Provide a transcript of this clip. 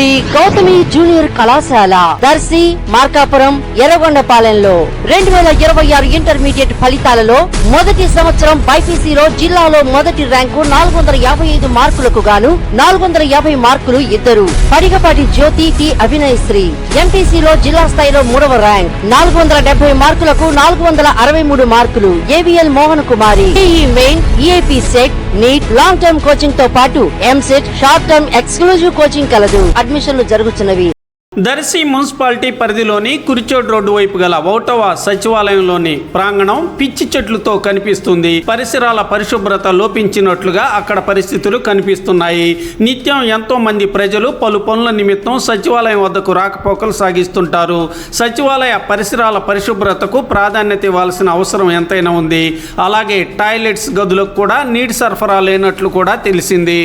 Shri Gautami junior కళాశాల Darsi, Markapuram, ఎర్రగొండపాలెంలో 2026 intermediate ఫలితాలలో మొదటి సంవత్సరం బైపీసీలో జిల్లాలో మొదటి ర్యాంకు 455 మార్కులకు గాను 450 మార్కులు ఇద్దరు. పడిగపాటి జ్యోతి టి అభినయశ్రీ. ఎంపీసీలో జిల్లా స్థాయిలో 3వ ర్యాంక్ 470 మార్కులకు 463 మార్కులు. ఏవిఎల్ మోహన్ కుమారి. ఈఈ main, EAP CET, NEET, long term coaching తో పాటు EAMCET, short term exclusive coaching కలదు. అడ్మిషన్లు జరుగుతున్నవి. దర్శి మున్సిపాలిటీ పరిధిలోని కురిచోడ్ రోడ్డు వైపు గల 1వ సచివాలయంలోని ప్రాంగణం పిచ్చి చెట్లతో కనిపిస్తుంది. పరిసరాల పరిశుభ్రత లోపించినట్లుగా అక్కడ పరిస్థితులు కనిపిస్తున్నాయి. నిత్యం ఎంతో మంది ప్రజలు పలు పనుల నిమిత్తం సచివాలయం వద్దకు రాకపోకలు సాగిస్తుంటారు. సచివాలయ పరిసరాల పరిశుభ్రతకు ప్రాధాన్యత ఇవ్వాల్సిన అవసరం ఎంతైనా ఉంది. అలాగే టాయిలెట్స్ గదులకు కూడా నీటి సరఫరా లేనట్లు కూడా తెలిసింది.